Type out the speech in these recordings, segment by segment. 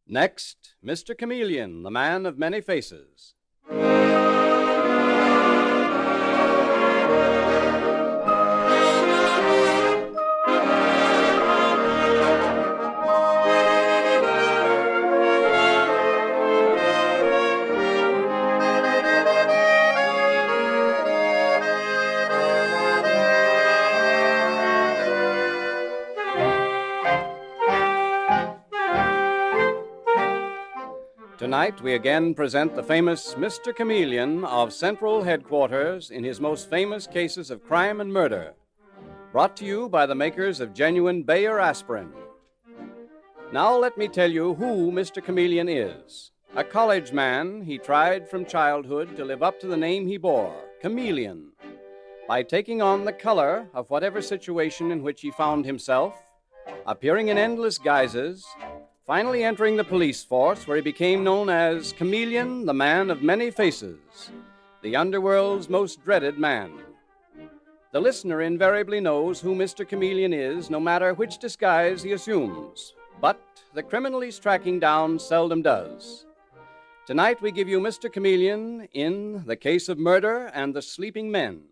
Next, Mr. Chameleon, the man of many faces. Tonight, we again present the famous Mr. Chameleon of Central Headquarters in his most famous cases of crime and murder. Brought to you by the makers of genuine Bayer aspirin. Now let me tell you who Mr. Chameleon is. A college man, he tried from childhood to live up to the name he bore, Chameleon, by taking on the color of whatever situation in which he found himself, appearing in endless guises, finally entering the police force, where he became known as Chameleon, the man of many faces, the underworld's most dreaded man. The listener invariably knows who Mr. Chameleon is, no matter which disguise he assumes. But the criminal he's tracking down seldom does. Tonight we give you Mr. Chameleon in The Case of Murder and the Sleeping Men.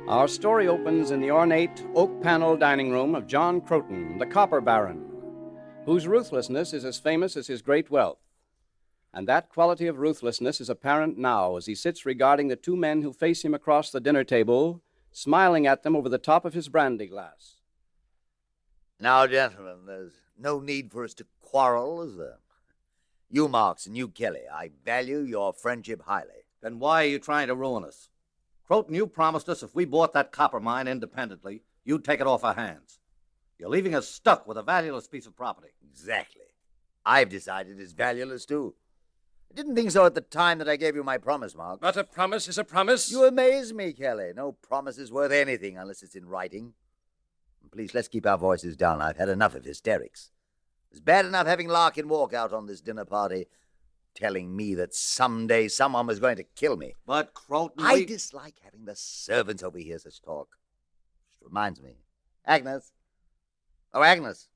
Our story opens in the ornate, oak-paneled dining room of John Croton, the copper baron, whose ruthlessness is as famous as his great wealth. And that quality of ruthlessness is apparent now as he sits regarding the two men who face him across the dinner table, smiling at them over the top of his brandy glass. Now, gentlemen, there's no need for us to quarrel, is there? You, Marks, and you, Kelly, I value your friendship highly. Then why are you trying to ruin us? Croton, you promised us if we bought that copper mine independently, you'd take it off our hands. You're leaving us stuck with a valueless piece of property. Exactly. I've decided it's valueless, too. I didn't think so at the time that I gave you my promise, Mark. But a promise is a promise. You amaze me, Kelly. No promise is worth anything unless it's in writing. And please, let's keep our voices down. I've had enough of hysterics. It's bad enough having Larkin walk out on this dinner party telling me that someday someone was going to kill me. But, Croton, I dislike having the servants overhear such talk. Which reminds me. Agnes. Oh, Agnes.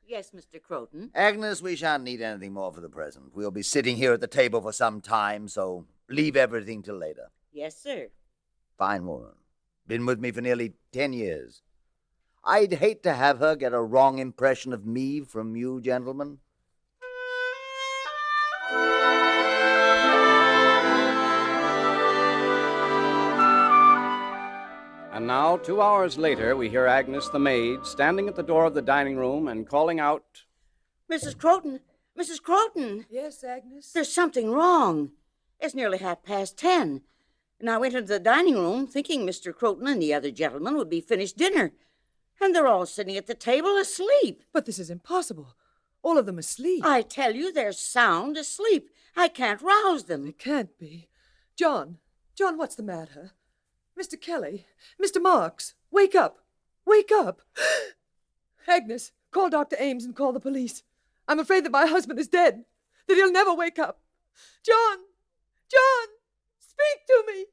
Yes, Mr. Croton. Agnes, we shan't need anything more for the present. We'll be sitting here at the table for some time, so leave everything till later. Yes, sir. Fine woman. Been with me for nearly 10 years. I'd hate to have her get a wrong impression of me from you, gentlemen. And now, 2 hours later, we hear Agnes, the maid, standing at the door of the dining room and calling out, Mrs. Croton! Mrs. Croton! Yes, Agnes? There's something wrong. It's nearly 10:30. And I went into the dining room thinking Mr. Croton and the other gentlemen would be finished dinner. And they're all sitting at the table asleep. But this is impossible. All of them asleep. I tell you, they're sound asleep. I can't rouse them. It can't be. John, what's the matter? Mr. Kelly, Mr. Marks, wake up. Wake up. Agnes, call Dr. Ames and call the police. I'm afraid that my husband is dead, that he'll never wake up. John, speak to me.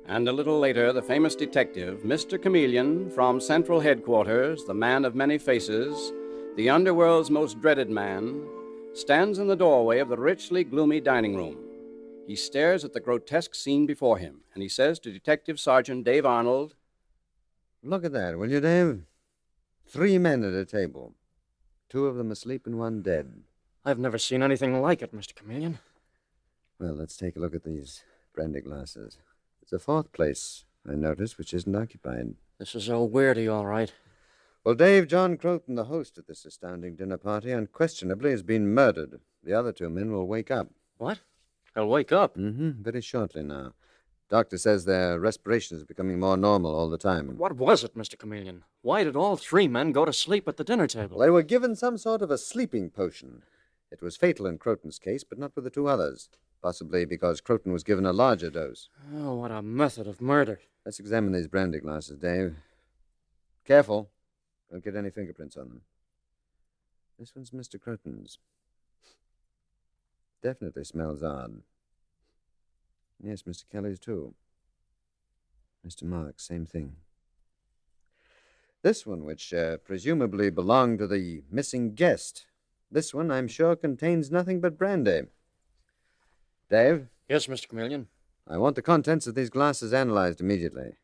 And a little later, the famous detective, Mr. Chameleon, from Central Headquarters, the man of many faces, the underworld's most dreaded man, stands in the doorway of the richly gloomy dining room. He stares at the grotesque scene before him, and he says to Detective Sergeant Dave Arnold, "Look at that, will you, Dave? 3 men at a table. 2 of them asleep and 1 dead. I've never seen anything like it, Mr. Chameleon. Well, let's take a look at these brandy glasses. It's a 4th place, I notice, which isn't occupied. This is old Weirdy, all right. Well, Dave, John Croton, the host at this astounding dinner party, unquestionably has been murdered. The other 2 men will wake up. What? They'll wake up? Very shortly now. Doctor says their respiration is becoming more normal all the time. What was it, Mr. Chameleon? Why did all 3 men go to sleep at the dinner table? Well, they were given some sort of a sleeping potion. It was fatal in Croton's case, but not with the 2 others. Possibly because Croton was given a larger dose. Oh, what a method of murder. Let's examine these brandy glasses, Dave. Careful. Don't get any fingerprints on them. This one's Mr. Croton's. Definitely smells odd. Yes, Mr. Kelly's, too. Mr. Marks, same thing. This one, which presumably belonged to the missing guest. This one, I'm sure, contains nothing but brandy. Dave? Yes, Mr. Chameleon. I want the contents of these glasses analyzed immediately.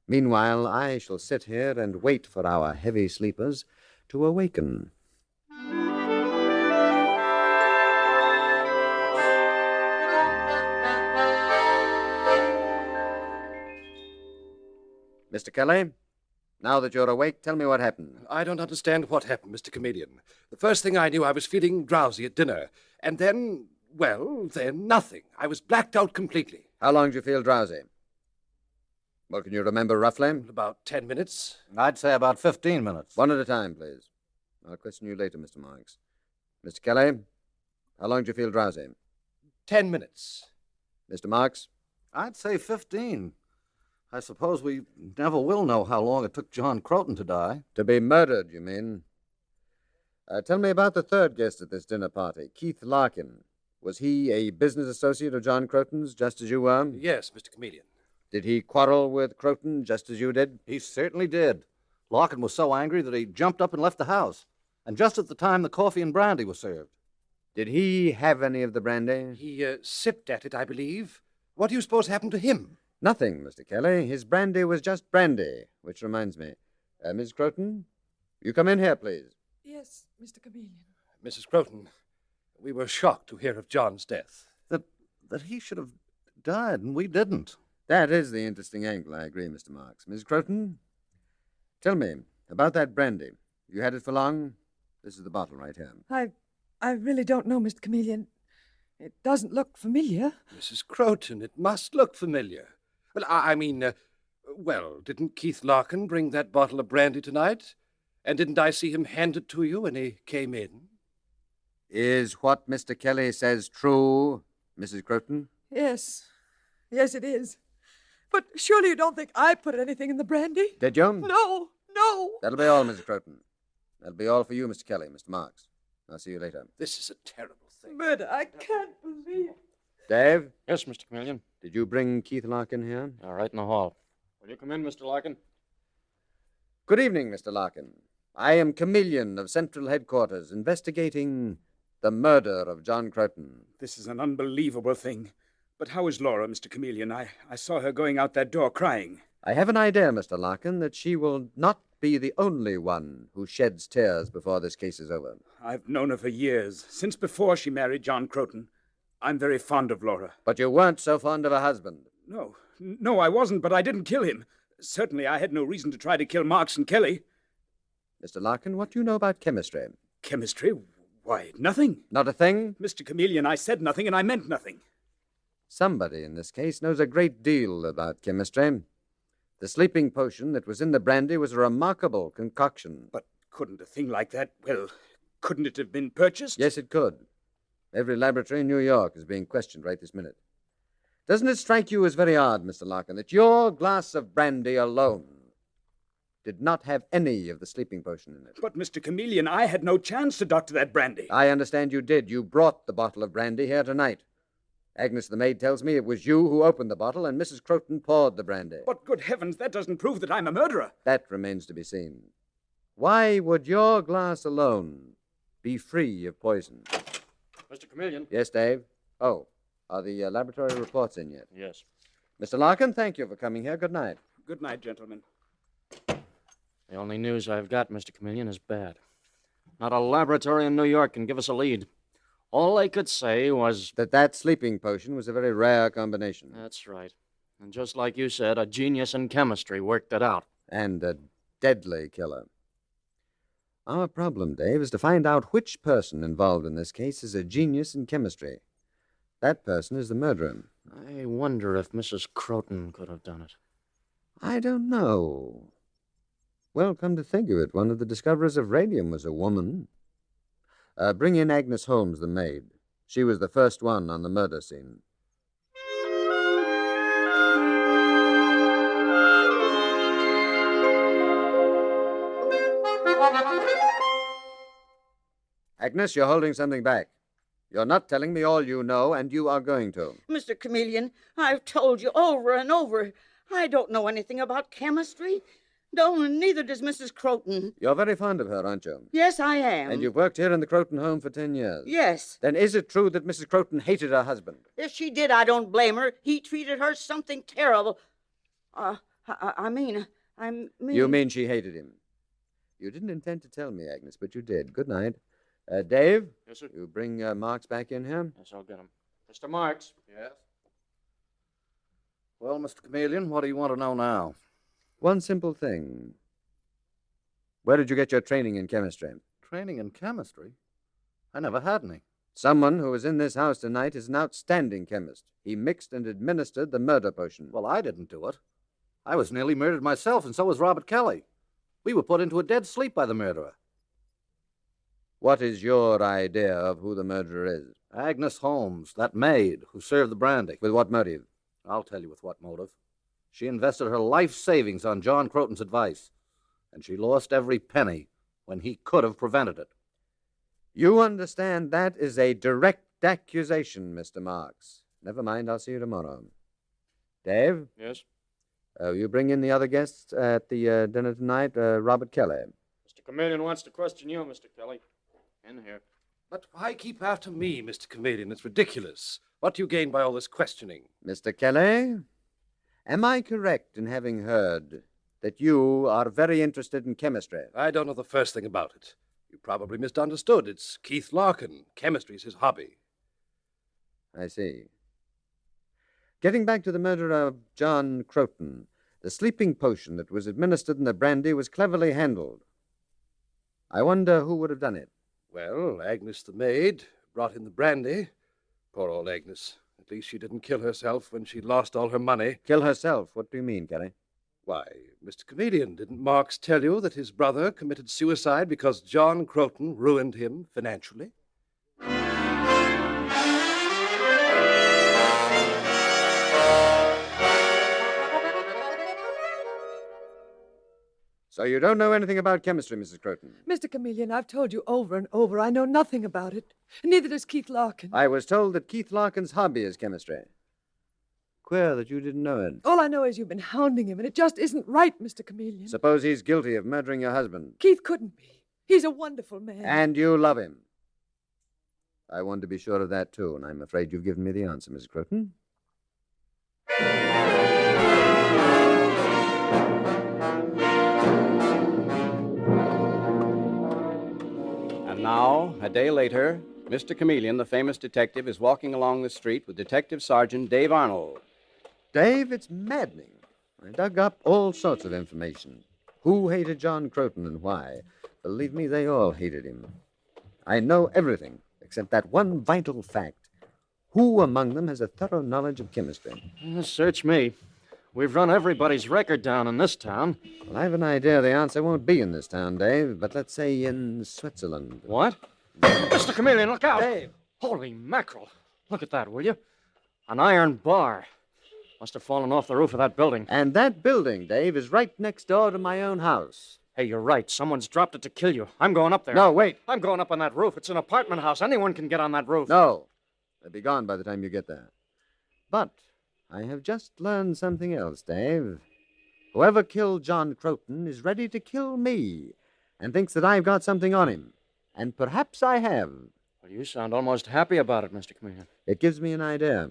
Meanwhile, I shall sit here and wait for our heavy sleepers to awaken. Mr. Kelly, now that you're awake, tell me what happened. I don't understand what happened, Mr. Chameleon. The first thing I knew, I was feeling drowsy at dinner. And then, well, then nothing. I was blacked out completely. How long did you feel drowsy? Well, can you remember roughly? About 10 minutes. I'd say about 15 minutes. One at a time, please. I'll question you later, Mr. Marks. Mr. Kelly, how long did you feel drowsy? 10 minutes. Mr. Marks? I'd say 15. I suppose we never will know how long it took John Croton to die. To be murdered, you mean? Tell me about the third guest at this dinner party, Keith Larkin. Was he a business associate of John Croton's, just as you were? Yes, Mr. Chameleon. Did he quarrel with Croton, just as you did? He certainly did. Larkin was so angry that he jumped up and left the house. And just at the time the coffee and brandy was served. Did he have any of the brandy? He sipped at it, I believe. What do you suppose happened to him? Nothing, Mr. Kelly. His brandy was just brandy. Which reminds me. Miss Croton, you come in here, please. Yes, Mr. Chameleon. Mrs. Croton, we were shocked to hear of John's death. That he should have died, and we didn't. That is the interesting angle, I agree, Mr. Marks. Miss Croton, tell me about that brandy. You had it for long? This is the bottle right here. I really don't know, Mr. Chameleon. It doesn't look familiar. Mrs. Croton, it must look familiar. Well, I mean, didn't Keith Larkin bring that bottle of brandy tonight? And didn't I see him hand it to you when he came in? Is what Mr. Kelly says true, Mrs. Croton? Yes. Yes, it is. But surely you don't think I put anything in the brandy? Did you? No, no. That'll be all, Mrs. Croton. That'll be all for you, Mr. Kelly, Mr. Marks. I'll see you later. This is a terrible thing. Murder. I can't believe it. Dave, Yes, Mr. Chameleon. did you bring Keith Larkin here? All right, in the hall. Will you come in, Mr. Larkin? Good evening, Mr. Larkin. I am Chameleon of Central Headquarters, investigating the murder of John Croton. This is an unbelievable thing. But how is Laura, Mr. Chameleon? I saw her going out that door crying. I have an idea, Mr. Larkin, that she will not be the only one who sheds tears before this case is over. I've known her for years, since before she married John Croton. I'm very fond of Laura. But you weren't so fond of her husband. No, I wasn't, but I didn't kill him. Certainly I had no reason to try to kill Marks and Kelly. Mr. Larkin, what do you know about chemistry? Chemistry? Why, nothing. Not a thing? Mr. Chameleon, I said nothing and I meant nothing. Somebody in this case knows a great deal about chemistry. The sleeping potion that was in the brandy was a remarkable concoction. But couldn't a thing like that, couldn't it have been purchased? Yes, it could. Every laboratory in New York is being questioned right this minute. Doesn't it strike you as very odd, Mr. Larkin, that your glass of brandy alone did not have any of the sleeping potion in it? But, Mr. Chameleon, I had no chance to doctor that brandy. I understand you did. You brought the bottle of brandy here tonight. Agnes, the maid, tells me it was you who opened the bottle and Mrs. Croton poured the brandy. But, good heavens, that doesn't prove that I'm a murderer. That remains to be seen. Why would your glass alone be free of poison? Mr. Chameleon? Yes, Dave? Oh, are the laboratory reports in yet? Yes. Mr. Larkin, thank you for coming here. Good night. Good night, gentlemen. The only news I've got, Mr. Chameleon, is bad. Not a laboratory in New York can give us a lead. All they could say was... That sleeping potion was a very rare combination. That's right. And just like you said, a genius in chemistry worked it out. And a deadly killer. Our problem, Dave, is to find out which person involved in this case is a genius in chemistry. That person is the murderer. I wonder if Mrs. Croton could have done it. I don't know. Well, come to think of it, one of the discoverers of radium was a woman. Bring in Agnes Holmes, the maid. She was the first one on the murder scene. Agnes, you're holding something back. You're not telling me all you know, and you are going to. Mr. Chameleon, I've told you over and over, I don't know anything about chemistry. No, and neither does Mrs. Croton. You're very fond of her, aren't you? Yes, I am. And you've worked here in the Croton home for 10 years. Yes. Then is it true that Mrs. Croton hated her husband? If she did, I don't blame her. He treated her something terrible. I mean... You mean she hated him? You didn't intend to tell me, Agnes, but you did. Good night. Dave? Yes, sir. You bring Marks back in here? Yes, I'll get him. Mr. Marks. Yes? Well, Mr. Chameleon, what do you want to know now? One simple thing. Where did you get your training in chemistry? Training in chemistry? I never had any. Someone who was in this house tonight is an outstanding chemist. He mixed and administered the murder potion. Well, I didn't do it. I was nearly murdered myself, and so was Robert Kelly. We were put into a dead sleep by the murderer. What is your idea of who the murderer is? Agnes Holmes, that maid who served the brandy. With what motive? I'll tell you with what motive. She invested her life savings on John Croton's advice, and she lost every penny when he could have prevented it. You understand that is a direct accusation, Mr. Marks. Never mind, I'll see you tomorrow. Dave? Yes? You bring in the other guests at the dinner tonight, Robert Kelly. Mr. Chameleon wants to question you, Mr. Kelly. In here. But why keep after me, Mr. Chameleon? It's ridiculous. What do you gain by all this questioning? Mr. Kelly, am I correct in having heard that you are very interested in chemistry? I don't know the first thing about it. You probably misunderstood. It's Keith Larkin. Chemistry's his hobby. I see. Getting back to the murder of John Croton, the sleeping potion that was administered in the brandy was cleverly handled. I wonder who would have done it. Well, Agnes the maid brought in the brandy. Poor old Agnes. At least she didn't kill herself when she lost all her money. Kill herself? What do you mean, Kelly? Why, Mr. Chameleon, didn't Marks tell you that his brother committed suicide because John Croton ruined him financially? So you don't know anything about chemistry, Mrs. Croton? Mr. Chameleon, I've told you over and over, I know nothing about it. Neither does Keith Larkin. I was told that Keith Larkin's hobby is chemistry. Queer that you didn't know it. All I know is you've been hounding him, and it just isn't right, Mr. Chameleon. Suppose he's guilty of murdering your husband. Keith couldn't be. He's a wonderful man. And you love him. I want to be sure of that, too, and I'm afraid you've given me the answer, Mrs. Croton. And now, a day later, Mr. Chameleon, the famous detective, is walking along the street with Detective Sergeant Dave Arnold. Dave, it's maddening. I dug up all sorts of information. Who hated John Croton and why? Believe me, they all hated him. I know everything except that one vital fact. Who among them has a thorough knowledge of chemistry? Search me. We've run everybody's record down in this town. Well, I have an idea the answer won't be in this town, Dave, but let's say in Switzerland. What? Mr. Chameleon, look out! Dave! Holy mackerel. Look at that, will you? An iron bar. Must have fallen off the roof of that building. And that building, Dave, is right next door to my own house. Hey, you're right. Someone's dropped it to kill you. I'm going up there. No, wait. I'm going up on that roof. It's an apartment house. Anyone can get on that roof. No. They'll be gone by the time you get there. But I have just learned something else, Dave. Whoever killed John Croton is ready to kill me and thinks that I've got something on him. And perhaps I have. Well, you sound almost happy about it, Mr. Chameleon. It gives me an idea.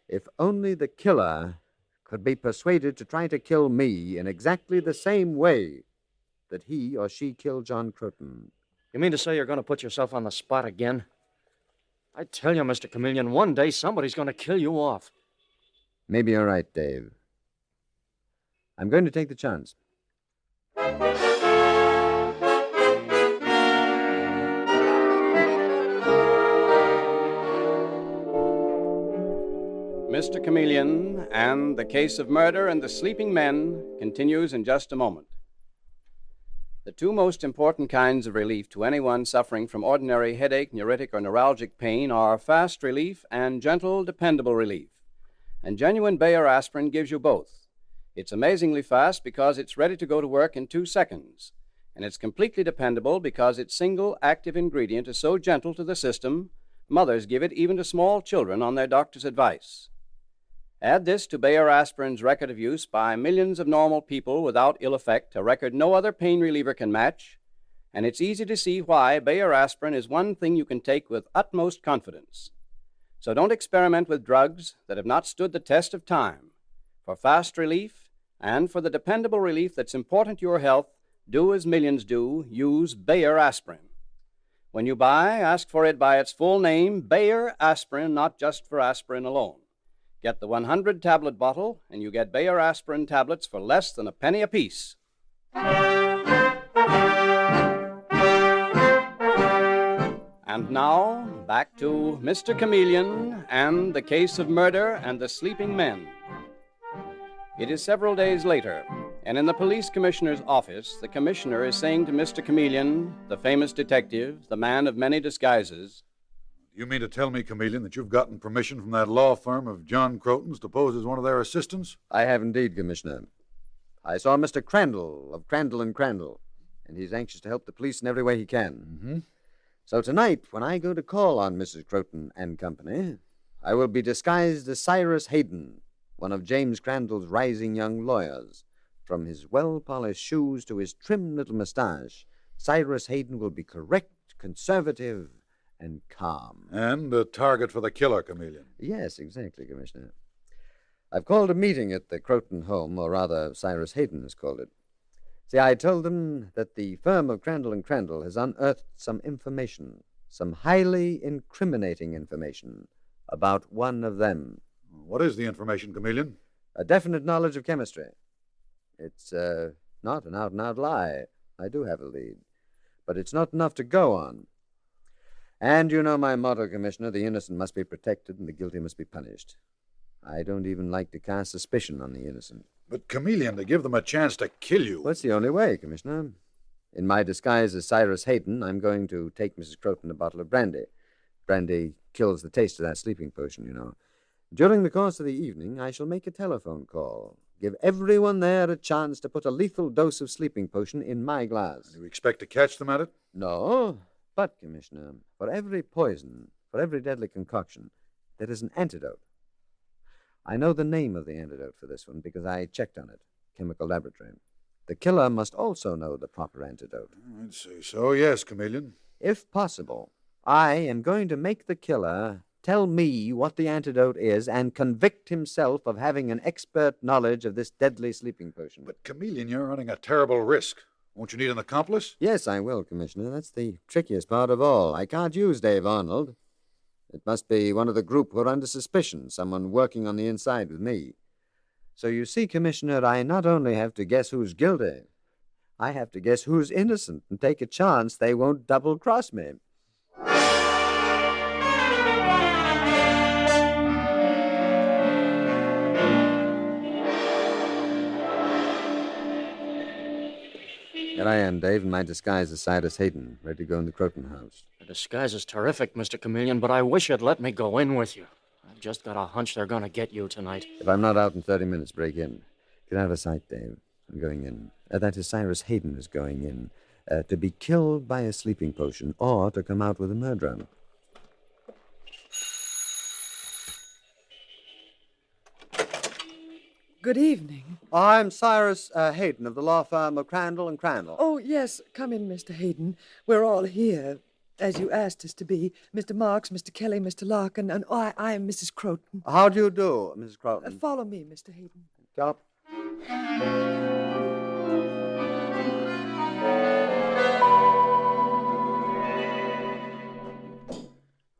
If only the killer could be persuaded to try to kill me in exactly the same way that he or she killed John Croton. You mean to say you're going to put yourself on the spot again? I tell you, Mr. Chameleon, one day somebody's going to kill you off. Maybe you're right, Dave. I'm going to take the chance. Mr. Chameleon and the case of murder and the sleeping men continues in just a moment. The two most important kinds of relief to anyone suffering from ordinary headache, neuritic, or neuralgic pain are fast relief and gentle, dependable relief. And genuine Bayer aspirin gives you both. It's amazingly fast because it's ready to go to work in 2 seconds. and it's completely dependable because its single active ingredient is so gentle to the system, mothers give it even to small children on their doctor's advice. Add this to Bayer aspirin's record of use by millions of normal people without ill effect, a record no other pain reliever can match, and it's easy to see why Bayer aspirin is one thing you can take with utmost confidence. So don't experiment with drugs that have not stood the test of time. For fast relief and for the dependable relief that's important to your health, do as millions do, use Bayer aspirin. When you buy, ask for it by its full name, Bayer aspirin, not just for aspirin alone. Get the 100-tablet bottle, and you get Bayer aspirin tablets for less than a penny apiece. And now, back to Mr. Chameleon and the case of murder and the sleeping men. It is several days later, and in the police commissioner's office, the commissioner is saying to Mr. Chameleon, the famous detective, the man of many disguises, You mean to tell me, Chameleon, that you've gotten permission from that law firm of John Croton's to pose as one of their assistants? I have indeed, Commissioner. I saw Mr. Crandall of Crandall and Crandall, and he's anxious to help the police in every way he can. Mm-hmm. So tonight, when I go to call on Mrs. Croton and company, I will be disguised as Cyrus Hayden, one of James Crandall's rising young lawyers. From his well-polished shoes to his trim little mustache, Cyrus Hayden will be correct, conservative, and calm. And a target for the killer, Chameleon. Yes, exactly, Commissioner. I've called a meeting at the Croton home, or rather, Cyrus Hayden has called it. See, I told them that the firm of Crandall and Crandall has unearthed some information, some highly incriminating information, about one of them. What is the information, Chameleon? A definite knowledge of chemistry. It's not an out-and-out lie. I do have a lead. But it's not enough to go on. And you know my motto, Commissioner, the innocent must be protected and the guilty must be punished. I don't even like to cast suspicion on the innocent. But, Chameleon, to give them a chance to kill you. What's the only way, Commissioner? In my disguise as Cyrus Hayden, I'm going to take Mrs. Croton a bottle of brandy. Brandy kills the taste of that sleeping potion, you know. During the course of the evening, I shall make a telephone call. Give everyone there a chance to put a lethal dose of sleeping potion in my glass. Do you expect to catch them at it? No, but, Commissioner, for every poison, for every deadly concoction, there is an antidote. I know the name of the antidote for this one because I checked on it. Chemical laboratory. The killer must also know the proper antidote. I'd say so, yes, Chameleon. If possible, I am going to make the killer tell me what the antidote is and convict himself of having an expert knowledge of this deadly sleeping potion. But, Chameleon, you're running a terrible risk. Won't you need an accomplice? Yes, I will, Commissioner. That's the trickiest part of all. I can't use Dave Arnold. It must be one of the group who are under suspicion, someone working on the inside with me. So you see, Commissioner, I not only have to guess who's guilty, I have to guess who's innocent and take a chance they won't double-cross me. Here I am, Dave, in my disguise as Cyrus Hayden, ready to go in the Croton house. The disguise is terrific, Mr. Chameleon, but I wish you'd let me go in with you. I've just got a hunch they're going to get you tonight. If I'm not out in 30 minutes, break in. Get out of sight, Dave. I'm going in. That is, Cyrus Hayden is going in. To be killed by a sleeping potion or to come out with a murderer. Good evening. I'm Cyrus Hayden of the law firm of Crandall and Crandall. Oh, yes. Come in, Mr. Hayden. We're all here, as you asked us to be. Mr. Marks, Mr. Kelly, Mr. Larkin, and I am Mrs. Croton. How do you do, Mrs. Croton? Follow me, Mr. Hayden. Stop.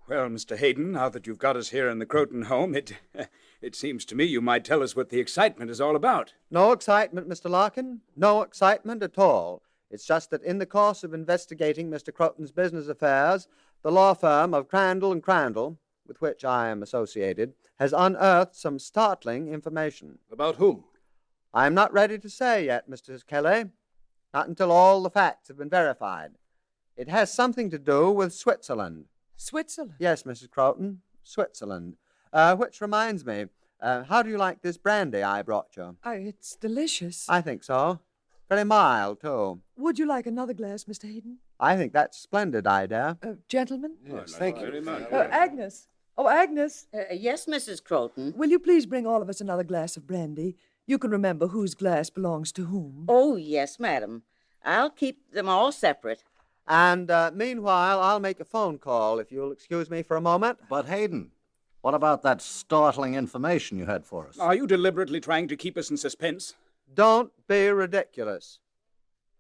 Well, Mr. Hayden, now that you've got us here in the Croton home, it seems to me you might tell us what the excitement is all about. No excitement, Mr. Larkin. No excitement at all. It's just that in the course of investigating Mr. Croton's business affairs, the law firm of Crandall and Crandall, with which I am associated, has unearthed some startling information. About whom? I'm not ready to say yet, Mr. Kelly. Not until all the facts have been verified. It has something to do with Switzerland. Switzerland? Yes, Mrs. Croton, Switzerland. Which reminds me, how do you like this brandy I brought you? It's delicious. I think so. Very mild, too. Would you like another glass, Mr. Hayden? I think that's a splendid idea. Gentlemen? Yes, thank you. Very much. Agnes. Oh, Agnes. Yes, Mrs. Croton. Will you please bring all of us another glass of brandy? You can remember whose glass belongs to whom. Oh, yes, madam. I'll keep them all separate. And meanwhile, I'll make a phone call, if you'll excuse me for a moment. But Hayden, what about that startling information you had for us? Are you deliberately trying to keep us in suspense? Don't be ridiculous.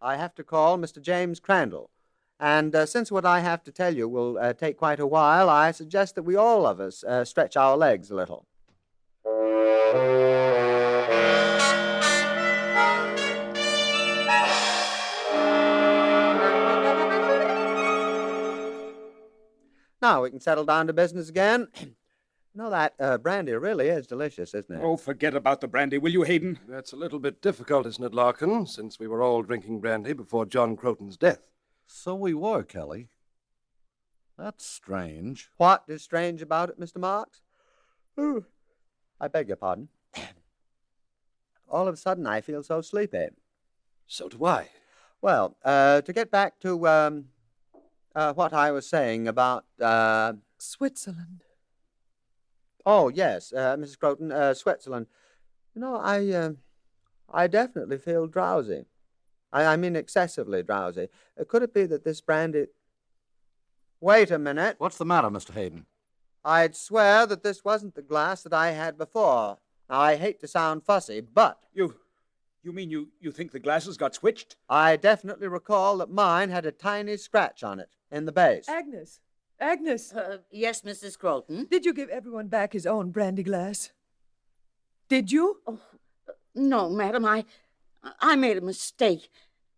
I have to call Mr. James Crandall. And since what I have to tell you will take quite a while, I suggest that we all of us stretch our legs a little. Now we can settle down to business again. That brandy really is delicious, isn't it? Oh, forget about the brandy, will you, Hayden? That's a little bit difficult, isn't it, Larkin, since we were all drinking brandy before John Croton's death. So we were, Kelly. That's strange. What is strange about it, Mr. Marks? Ooh, I beg your pardon. All of a sudden, I feel so sleepy. So do I. Well, to get back to what I was saying about Switzerland. Oh, yes, Mrs. Croton, Switzerland. I definitely feel drowsy. I mean excessively drowsy. Could it be that this brandy... Wait a minute. What's the matter, Mr. Hayden? I'd swear that this wasn't the glass that I had before. Now, I hate to sound fussy, but... You mean you think the glasses got switched? I definitely recall that mine had a tiny scratch on it in the base. Agnes. Agnes. Yes, Mrs. Croton. Did you give everyone back his own brandy glass? Did you? Oh, no, madam. I made a mistake.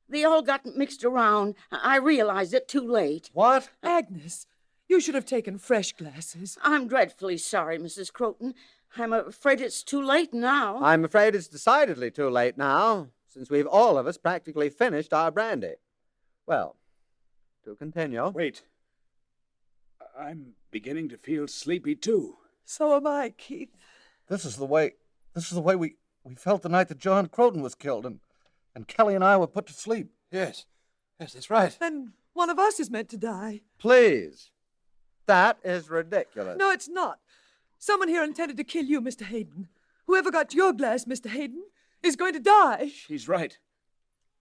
They all got mixed around. I realized it too late. What? Agnes, you should have taken fresh glasses. I'm dreadfully sorry, Mrs. Croton. I'm afraid it's too late now. I'm afraid it's decidedly too late now, since we've all of us practically finished our brandy. Well, to continue... Wait. I'm beginning to feel sleepy, too. So am I, Keith. This is the way we felt the night that John Croton was killed, and Kelly and I were put to sleep. Yes, that's right. Then one of us is meant to die. Please. That is ridiculous. No, it's not. Someone here intended to kill you, Mr. Hayden. Whoever got your glass, Mr. Hayden, is going to die. She's right.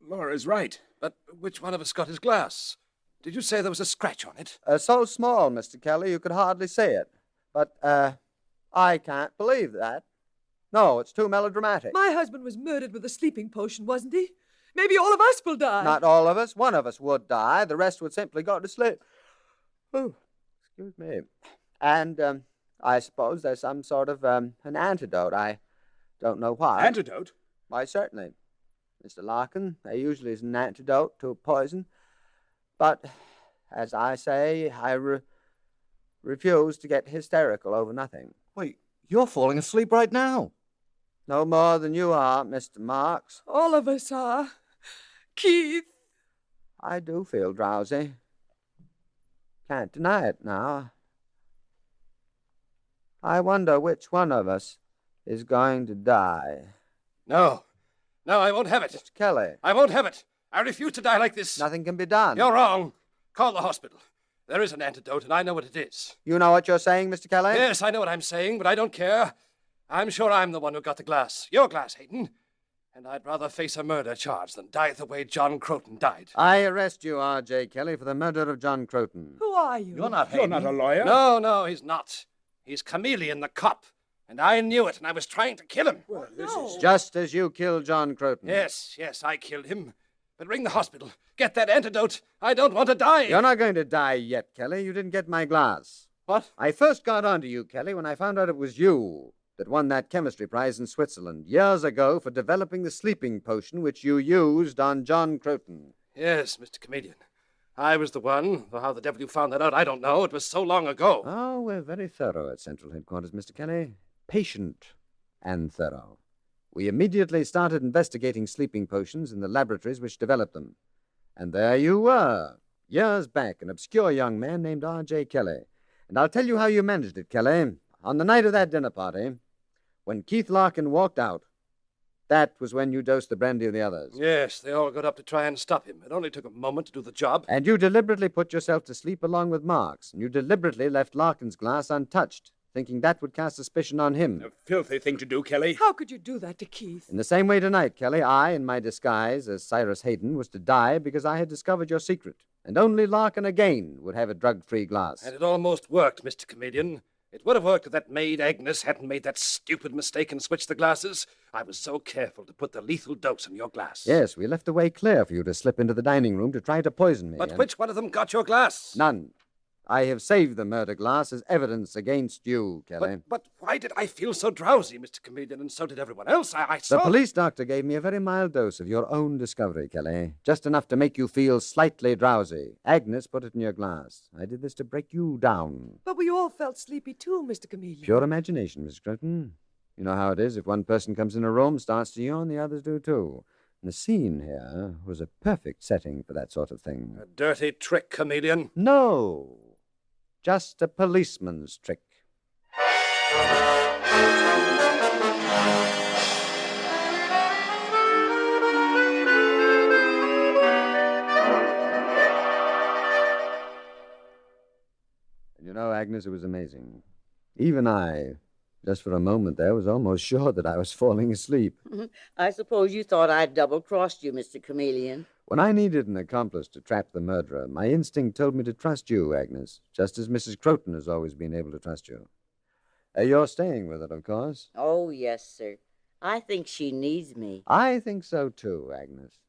Laura's right. But which one of us got his glass? Did you say there was a scratch on it? So small, Mr. Kelly, you could hardly see it. But, I can't believe that. No, it's too melodramatic. My husband was murdered with a sleeping potion, wasn't he? Maybe all of us will die. Not all of us. One of us would die. The rest would simply go to sleep. Oh, excuse me. And, I suppose there's some sort of, an antidote. I don't know why. Antidote? Why, certainly. Mr. Larkin, there usually is an antidote to a poison. But, as I say, I refuse to get hysterical over nothing. Wait, you're falling asleep right now. No more than you are, Mr. Marks. All of us are. Keith. I do feel drowsy. Can't deny it now. I wonder which one of us is going to die. No, I won't have it. Mr. Kelly. I won't have it. I refuse to die like this. Nothing can be done. You're wrong. Call the hospital. There is an antidote, and I know what it is. You know what you're saying, Mr. Kelly? Yes, I know what I'm saying, but I don't care. I'm sure I'm the one who got the glass. Your glass, Hayden. And I'd rather face a murder charge than die the way John Croton died. I arrest you, R.J. Kelly, for the murder of John Croton. Who are you? You're not You're Hayden. not a lawyer. No, he's not. He's Chameleon, the cop. And I knew it, and I was trying to kill him. Well, this No. is... Just as you killed John Croton. Yes, I killed him. But ring the hospital. Get that antidote. I don't want to die. You're not going to die yet, Kelly. You didn't get my glass. What? I first got onto you, Kelly, when I found out it was you that won that chemistry prize in Switzerland years ago for developing the sleeping potion which you used on John Croton. Yes, Mr. Chameleon. I was the one. Though how the devil you found that out, I don't know. It was so long ago. Oh, we're very thorough at Central Headquarters, Mr. Kelly. Patient and thorough. We immediately started investigating sleeping potions in the laboratories which developed them. And there you were, years back, an obscure young man named R.J. Kelly. And I'll tell you how you managed it, Kelly. On the night of that dinner party, when Keith Larkin walked out, That was when you dosed the brandy of the others. Yes, they all got up to try and stop him. It only took a moment to do the job. And you deliberately put yourself to sleep along with Marks, and you deliberately left Larkin's glass untouched, thinking that would cast suspicion on him. A filthy thing to do, Kelly. How could you do that to Keith? In the same way tonight, Kelly, I, in my disguise as Cyrus Hayden, was to die because I had discovered your secret, and only Larkin again would have a drug-free glass. And it almost worked, Mr. Chameleon. It would have worked if that maid Agnes hadn't made that stupid mistake and switched the glasses. I was so careful to put the lethal dose in your glass. Yes, we left the way clear for you to slip into the dining room to try to poison me. But which one of them got your glass? None. I have saved the murder glass as evidence against you, Kelly. But why did I feel so drowsy, Mr. Chameleon, and so did everyone else? I saw... The police doctor gave me a very mild dose of your own discovery, Kelly. Just enough to make you feel slightly drowsy. Agnes put it in your glass. I did this to break you down. But we all felt sleepy too, Mr. Chameleon. Pure imagination, Miss Croton. You know how it is. If one person comes in a room, starts to yawn, the others do too. And the scene here was a perfect setting for that sort of thing. A dirty trick, Chameleon. No. Just a policeman's trick. You know, Agnes, it was amazing. Even I, just for a moment there, was almost sure that I was falling asleep. I suppose you thought I'd double-crossed you, Mr. Chameleon. When I needed an accomplice to trap the murderer, my instinct told me to trust you, Agnes, just as Mrs. Croton has always been able to trust you. You're staying with her, of course. Oh, yes, sir. I think she needs me. I think so, too, Agnes.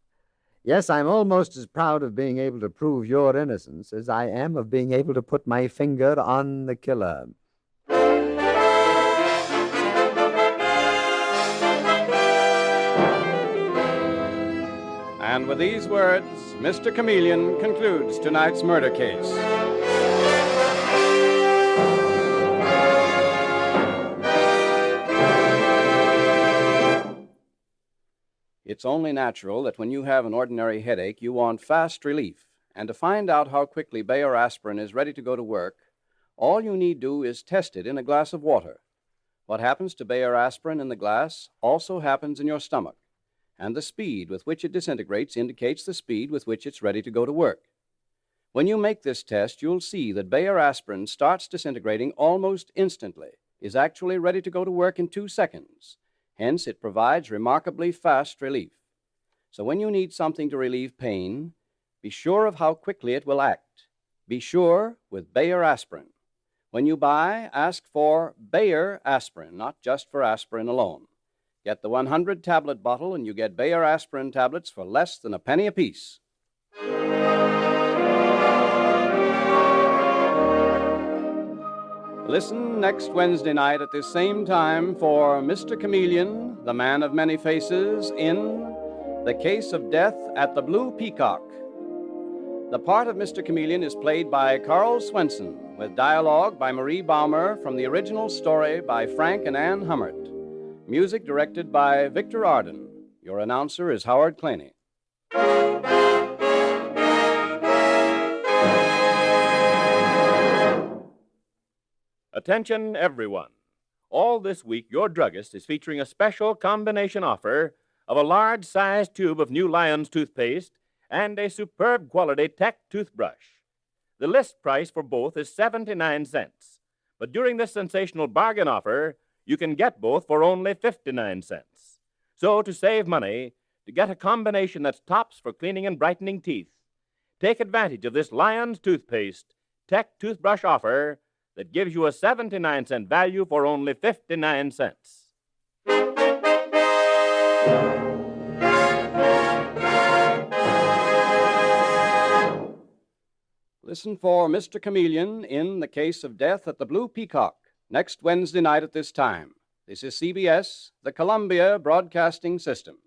Yes, I'm almost as proud of being able to prove your innocence as I am of being able to put my finger on the killer. And with these words, Mr. Chameleon concludes tonight's murder case. It's only natural that when you have an ordinary headache, you want fast relief. And to find out how quickly Bayer aspirin is ready to go to work, all you need do is test it in a glass of water. What happens to Bayer aspirin in the glass also happens in your stomach, and the speed with which it disintegrates indicates the speed with which it's ready to go to work. When you make this test, you'll see that Bayer aspirin starts disintegrating almost instantly, is actually ready to go to work in 2 seconds. Hence, it provides remarkably fast relief. So when you need something to relieve pain, be sure of how quickly it will act. Be sure with Bayer aspirin. When you buy, ask for Bayer aspirin, not just for aspirin alone. Get the 100-tablet bottle, and you get Bayer aspirin tablets for less than a penny apiece. Listen next Wednesday night at this same time for Mr. Chameleon, the man of many faces, in The Case of Death at the Blue Peacock. The part of Mr. Chameleon is played by Carl Swenson, with dialogue by Marie Baumer from the original story by Frank and Ann Hummert. Music directed by Victor Arden. Your announcer is Howard Claney. Attention, everyone. All this week, your druggist is featuring a special combination offer of a large-sized tube of new Lion's toothpaste and a superb quality Tech toothbrush. The list price for both is 79 cents. But during this sensational bargain offer, you can get both for only 59 cents. So, to save money, to get a combination that's tops for cleaning and brightening teeth, take advantage of this Lion's toothpaste Tech toothbrush offer that gives you a 79-cent value for only 59 cents. Listen for Mr. Chameleon in The Case of Death at the Blue Peacock next Wednesday night at this time. This is CBS, the Columbia Broadcasting System.